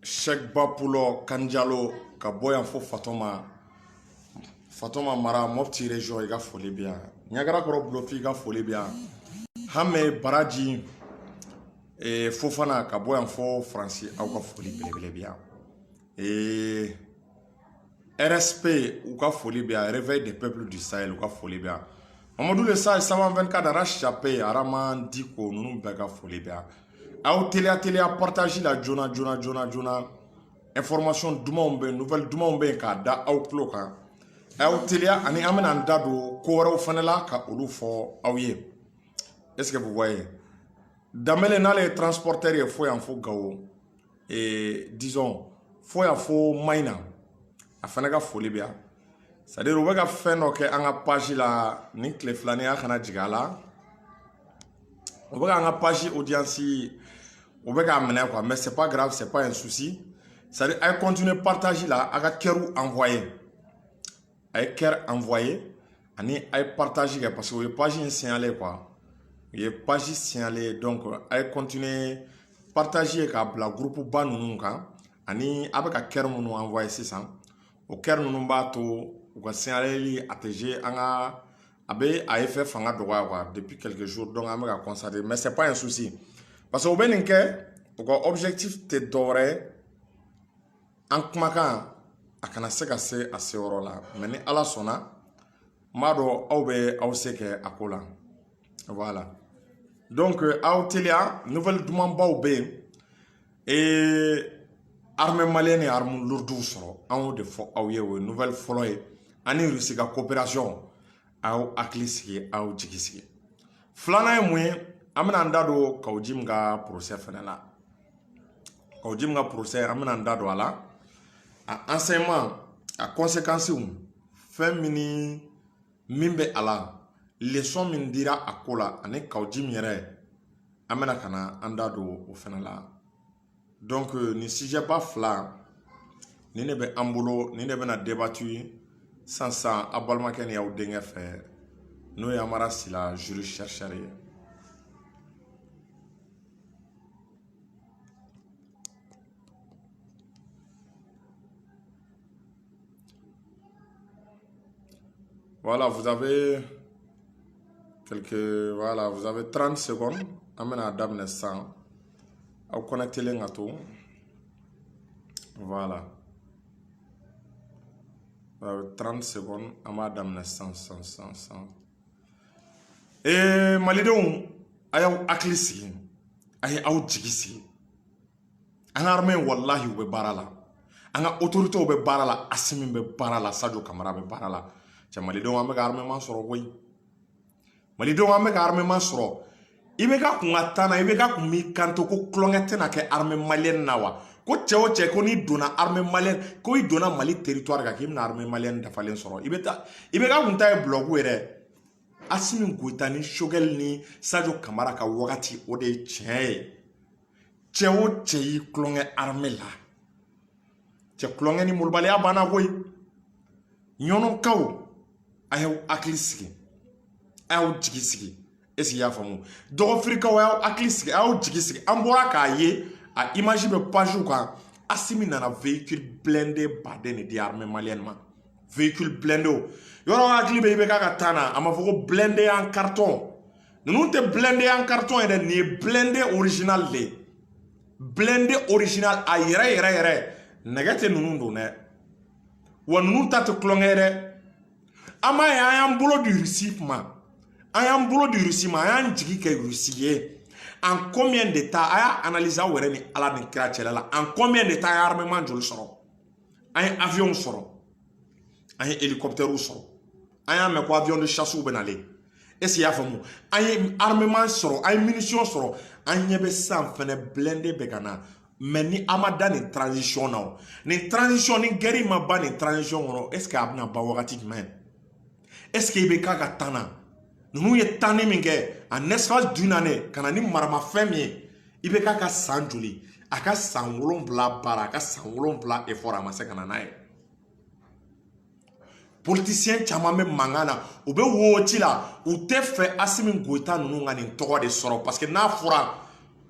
Cheikh Bapulo Kanjalo ka boyan fo Fatoma Mara mofti région iga foli bien nyagara koro blofi iga foli bien Hame Baraji Fofana ka boyan fo Francis au ka foli belebele bien et RSP ou ka foli bien réveil des peuples du Sahel ou ka foli bien Mamadou le Sahel 124 arrache chapé araman diko nunu bega foli bien au télé à partager la jona information dumombe nouvelle dumombe ka da au kloka au télé ani amena ndado ko waraw fanela ka olu fo awye est-ce que vous voyez damele na les transporteurs et faut en fo gawo et disons faut en fo maina afana ka foli bia c'est-à-dire on va faire no ke anga page la ni clé flane a kana jigala on va anga page audience on va amener quoi mais c'est pas grave, c'est pas un souci. C'est-à-dire à continuer à partager là à keru envoyer à ker envoyer ani à partager parce que page signalé quoi il page signalé donc à continuer partager ka la groupe ba nunu kan ani avec ker munu envoyer c'est ça au ker nunu ba to ko signalé li atg anga abe a fait fanga droit depuis quelques jours donc on va constater mais c'est pas un souci. Parce que au Béninke, l'objectif te doré en kumakan a kana se ka se a se yɔrɔ la mais ni ala sɔnna m'a dɔn aw bɛ aw se kɛ a ko la voilà donc aw teliya nouvelle dumanbaw bɛ yen et armée malienne ni arme lourde sɔrɔ an y'o de fɔ aw ye o ye nouvelle fɔlɔ ye ani Russie ka coopération aw hakili sigi aw jigi sigi filanan ye mun ye amena ndado Kawjim ga procès fenela Kawjim ga procès amena ndado ala a enseignement a conséquences fin mini mimbe ala leçon min dira akola ane Kawjim yere amena kana andado o fenela donc ni sujet pas fla ni ne be ambolo ni ne be na débattu sans abalma ken ya udenge fe no ya mara sila jury chercheur. Voilà, vous avez vous avez 30 secondes. Amena Adam Nessan. Vous connectez les gâteaux. Voilà. Vous avez 30 secondes. Amena Adam Nessan. Et Malidon, ayaw aklisi. Ayaw jigisi. An armée wallahi ou be barala. An autorité ou be barala. Assimi be barala. Sadio Kamara be barala. Malidon ame ka armement sɔrɔ koyi Malidon ame ka armement sɔrɔ i bɛ ka kun ka tana i bɛ ka kun mi kanto ko kulonkɛ tɛna kɛ armée malienne na wa ko cɛ o cɛ ko n'i donna armée malienne ko i donna Mali territoire kan k'i bɛna armée malienne dafalen sɔrɔ i bɛ ka kun ta ye bloc yɛrɛ Assimi Goïta ni Choguel ni Sadio Kamara ka wagati o de ye tiɲɛ ye cɛ o cɛ y'i kulonkɛ armée la cɛ kulonkɛ ni molobaliya banna koyi ɲɔnɔkaw ayaw hakili sigi ayaw jigi sigi est-ce qu'il y a famu dɔgɔfirikaw ayaw hakili sigi ayaw jigi sigi an bɔra k'a ye a image bɛ page kan Assimi nana véhicule blindé baden de di armée malienne ma véhicule blindé o yɔrɔ hakili bɛ i bɛ k'a ka taa na a ma fɔ ko blindé en carton ninnu tɛ blindé en carton yɛrɛ nin ye blindé original de ye blindé original a yɛrɛ nɛgɛ tɛ ninnu don dɛ wa ninnu ta tɛ kulonkɛ yɛrɛ ama y'an bolo du Russie ma an y'an bolo du Russie ma an y'an jigi kɛ Russie ye en combien de temps a y'a analyser aw yɛrɛ ni ala ni kira cɛla la en combien de temps a ye armement joli sɔrɔ an ye avion sɔrɔ an ye hélicoptère sɔrɔ an y'a mɛn ko avion de chasse bɛ nalen est-ce qu'il y a faamu an ye armement sɔrɔ an ye munition sɔrɔ an ɲɛ bɛ san fɛnɛ blindé bɛ ka na mais ni a ma da nin transition na o nin transition ni guerre ma ban nin transition kɔnɔ est-ce que a bɛna ban wagati jumɛn est-ce que i bɛ k'a ka tan na ninnu ye tanni min kɛ en espace d'une année ka na ni maramafɛn min ye i bɛ k'a ka san joli a ka san 7 baara a ka san 7 effort a ma se ka na n'a ye politicien caman bɛ mankan na u bɛ wo ci la u tɛ fɛ Assimi Goïta ninnu ka nin tɔgɔ de sɔrɔ parce que n'a fɔra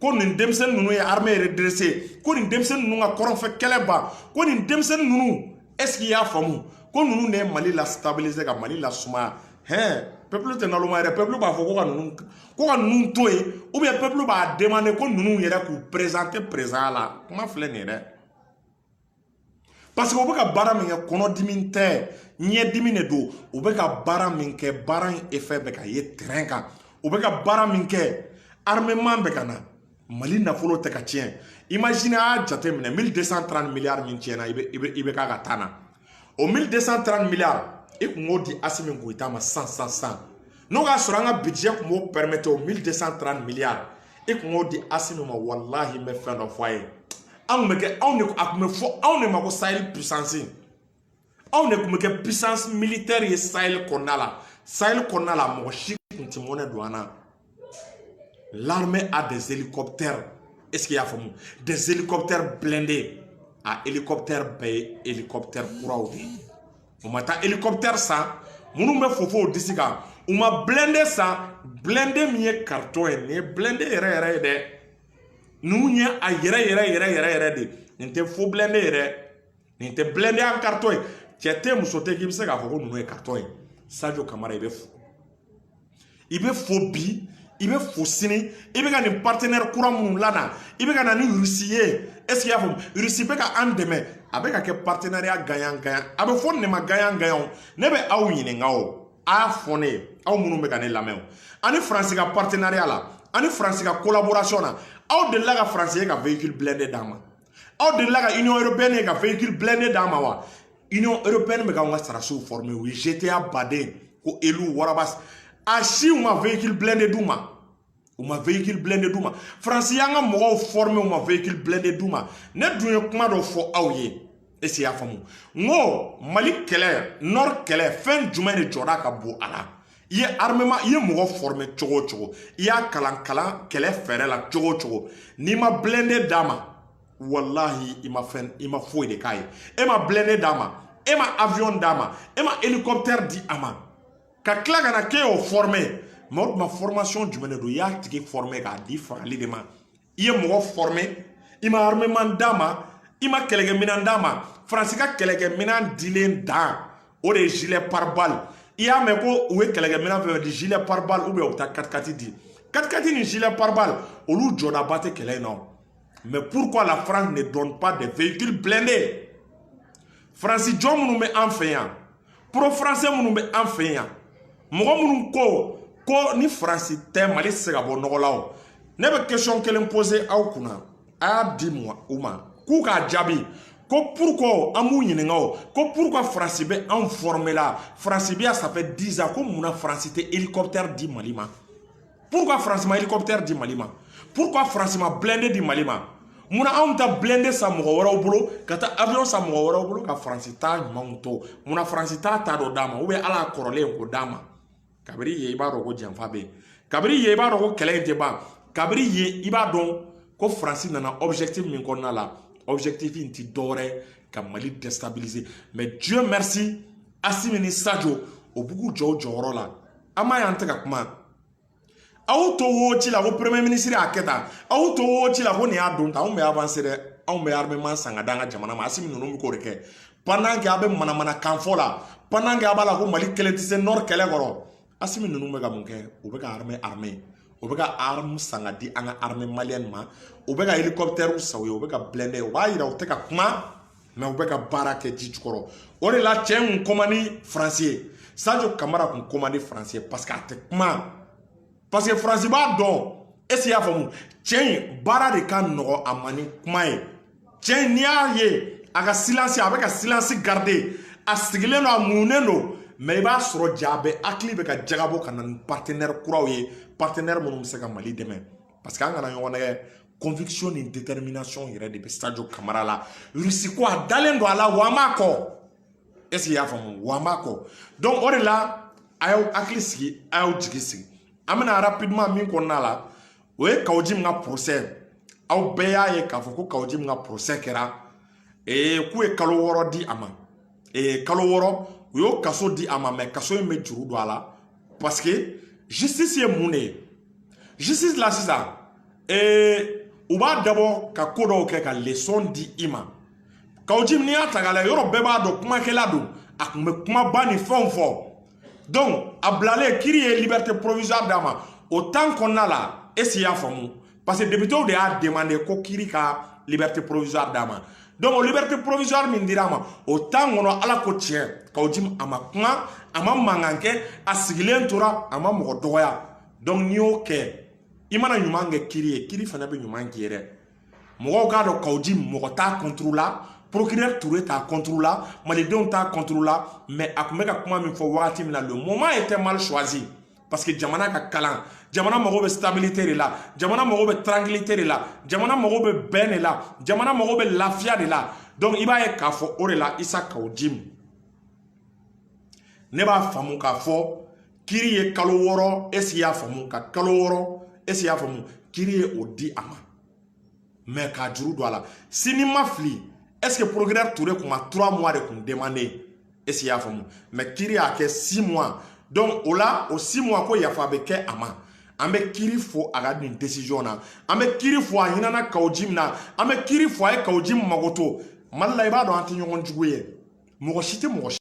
ko nin denmisɛnnin ninnu ye armée redressée ko nin denmisɛnnin ninnu ka kɔrɔnfɛ kɛlɛ ban ko nin denmisɛnnin ninnu est-ce qu'il y'a faamu ko ninnu de ye Mali la stabiliser ka Mali la sumaya peuple tɛ naloma yɛrɛ peuple b'a fɔ ko ka ninnu to yen ou bien peuple b'a demander ko ninnu yɛrɛ k'u présenter président la kuma filɛ nin ye dɛ parce que u bɛ ka baara min kɛ kɔnɔdimi tɛ ɲɛdimi de don u bɛ ka baara min kɛ baara in effet bɛ ka ye terrain kan u bɛ ka baara min kɛ armement bɛ ka na Mali nafolo tɛ ka tiɲɛ imagine a y'a jate minɛ 1230 milliards min tiɲɛna i bɛ k'a ka taa na o 1230 milliards i kun b'o di Assimi Goïta ma 100 n'o y'a sɔrɔ an ka budget kun b'o permettre o 1230 milliards i kun b'o di Assimi ma wallahi n bɛ fɛn dɔ fɔ a ye anw bɛ kɛ anw de a kun bɛ fɔ anw de ma ko Sahel puissance anw de kun bɛ kɛ puissance militaire ye Sahel kɔnɔna la mɔgɔ si kun tɛ mɔnɛ don an na l'armée a des hélicoptères est-ce qu'il y a faamu des hélicoptères blindés a hélicoptère bɛɛ ye hélicoptère kuraw de o ma taa hélicoptère san minnu bɛ fofo disi kan u ma blindé san blindé min ye carton ye nin ye blindé yɛrɛ ye dɛ ninnu ye a yɛrɛ de nin tɛ faux blindé ye dɛ nin tɛ blindé en carton ye cɛ tɛ muso tɛ k'i bɛ se k'a fɔ ko ninnu ye carton ye Sadio Camara i bɛ fo bi i bɛ fo sini i bɛ ka nin partenaire kura minnu lana i bɛ ka na ni Russie ye est-ce qu'il y a faamu Russie bɛ ka an dɛmɛ a bɛ ka kɛ partenariat gagnant a bɛ fɔ nin de ma gagnant ne bɛ aw ɲininka o a y'a fɔ ne ye aw minnu bɛ ka ne lamɛn o ani France ka partenariat la ani France ka collaboration na aw delila ka France ye ka véhicule blindé d'a ma aw delila ka Union européenne ye ka véhicule blindé d'a ma wa Union européenne bɛ k'anw ka sarasiw former u ye GTA baden ko Elu Warabas a si u ma véhicule blindé d'u ma France y'an ka mɔgɔw former u ma véhicule blindé d'u ma ne dun ye kuma dɔ fɔ aw ye est-ce qu'il y a faamu n ko Mali kɛlɛ Nord kɛlɛ fɛn jumɛn de jɔra ka bon a la i ye armement i ye mɔgɔ former cogo o cogo i y'a kalan kɛlɛ fɛrɛ la cogo o cogo n'i ma blindé d'a ma wallahi i ma foyi de k'a ye e ma blindé d'a ma e ma avion d'a ma e ma hélicoptère di a ma ka tila ka na k'e y'o former mais o tuma formation jumɛn de don i y'a tigi former k'a di fagali de ma i ye mɔgɔ former i ma armement d'a ma i ma kɛlɛkɛminɛn d'a ma France ka kɛlɛkɛminɛn dilen dan o de ye gilet pare-balles i y'a mɛn ko u ye kɛlɛkɛminɛn fɛn di gilet pare-balles ou bien u bɛ taa 4x4 di 4x4 ni gilet pare-balles olu jɔdaba tɛ kɛlɛ in na mais pourquoi la France ne donne pas des véhicules blindés France jɔn minnu bɛ an fɛ yan pro-français minnu bɛ an fɛ yan mɔgɔ minnu ko ni France tɛ Mali tɛ se ka bɔ nɔgɔ la o ne bɛ question kelen poser aw kunna a y'a di u ma k'u k'a jaabi ko pourquoi an b'u ɲininka o ko pourquoi France bɛ anw former la France bi ça fait 10 ans ko munna France tɛ hélicoptère di Mali ma pourquoi France ma hélicoptère di Mali ma pourquoi France ma blindé di Mali ma munna anw ta blindé san mɔgɔ wɛrɛw bolo ka taa avion san mɔgɔ wɛrɛw bolo ka France ta ɲumanw to munna France ta dɔ d'a ma ou bien ala kɔrɔlen k'o d'a ma kabiri ye i b'a dɔn ko janfa bɛ yen kabiri ye i b'a dɔn ko kɛlɛ in tɛ ban kabiri ye i b'a dɔn ko France nana objectif min kɔnɔna la objectif in ti dɔwɛrɛ ka Mali déstabiliser mais Dieu merci Assimi ni Sadio o b'u k'u jɔ o jɔyɔrɔ la an m'a ye an tɛ ka kuma aw to wo ci la ko premier ministre y'a kɛ tan aw to wo ci la ko nin y'a don tan anw bɛ avancer dɛ anw bɛ armement san ka d'an ka jamana ma Assimi ninnu bɛ k'o de kɛ pendant que a bɛ manamanakan fɔ la pendant que a b'a la ko Mali kɛlɛ tɛ se Nord kɛlɛ kɔrɔ Assimi ninnu bɛ ka mun kɛ u bɛ ka armée u bɛ ka arme san ka di an ka armée malienne ma u bɛ ka hélicoptère san u ye u bɛ ka blindé u b'a yira u tɛ ka kuma mais u bɛ ka baara kɛ ji jukɔrɔ o de la cɛ kun commande France ye Sadio Camara kun commande France ye parce que a tɛ kuma parce que France b'a dɔn est-ce qu'il y'a faamu cɛ in baara de ka nɔgɔ a ma ni kuma ye cɛ in n'i y'a ye a ka silence a bɛ ka silence garder a sigilen don a munnen don mais i b'a sɔrɔ ja bɛ hakili bɛ ka jagabɔ ka na ni partenaire kuraw ye partenaire minnu bɛ se ka Mali dɛmɛ parce que an kana ɲɔgɔn nɛgɛ conviction ni détermination yɛrɛ de bɛ Sadio Camara la Russie ko a dalen don a la wa a m'a kɔ est-ce qu'il y'a faamu wa a m'a kɔ donc o de la a y'aw hakili sigi a y'aw jigi sigi an bɛna rapidement min kɔnɔna la o ye Kawo Jim ka procès aw bɛɛ y'a ye k'a fɔ ko Kawo Jim ka procès kɛra k'u ye kalo 6 di a ma kalo 6 u y'o kaso di a ma mais kaso in bɛ juru don a la parce que justice ye mun de ye justice la sisan u b'a dabɔ ka ko dɔw kɛ ka leçon di i ma Kaw Jim n'i y'a ta k'a lajɛ yɔrɔ bɛɛ b'a dɔn kumakɛla don a tun bɛ kumaba ni fɛnw fɔ donc a bilalen Kiri ye liberté provisoire d'a ma o temps kɔnɔna la est-ce que i y'a faamu parce que députés de y'a demandé ko Kiri ka liberté provisoire d'a ma donc o liberté provisoire min dira ma o temps kɔnɔ ala ko tiɲɛ Kaw Jim a ma kuma a ma mankan kɛ a sigilen tora a ma mɔgɔ dɔgɔya donc n'i y'o kɛ i mana ɲuman kɛ Kiri ye Kiri fana bɛ ɲuman k'i ye dɛ mɔgɔw k'a dɔn Kaw Jim mɔgɔ t'a contre la procureur Touré t'a contre la malidenw t'a contre la mais a tun bɛ ka kuma min fɔ wagati min na le moment était mal choisi parce que jamana ka kalan jamana mago bɛ stabilité de la jamana mago bɛ tranquillité de la jamana mago bɛ bɛn de la jamana mago bɛ lafiya de la donc i b'a ye k'a fɔ o de la Isa Kaw Jim ne b'a faamu k'a fɔ Kiri ye kalo 6 est-ce qu'il y'a faamu ka kalo 6 est-ce qu'il y'a faamu Kiri ye o di a ma mais k'a juru don a la sini ma fili est-ce que procureur Touré kun ma 3 mois de kun demandé est-ce qu'il y'a faamu mais Kiri y'a kɛ 6 mois donc o la o 6 mois ko yafa bɛ kɛ a ma an bɛ Kiri fo a ka nin décision na an bɛ Kiri fo a ɲinana Kaw Jim na an bɛ Kiri fo a ye Kaw Jim mago to Mali la i b'a dɔn an tɛ ɲɔgɔn jugu ye mɔgɔ si tɛ mɔgɔ si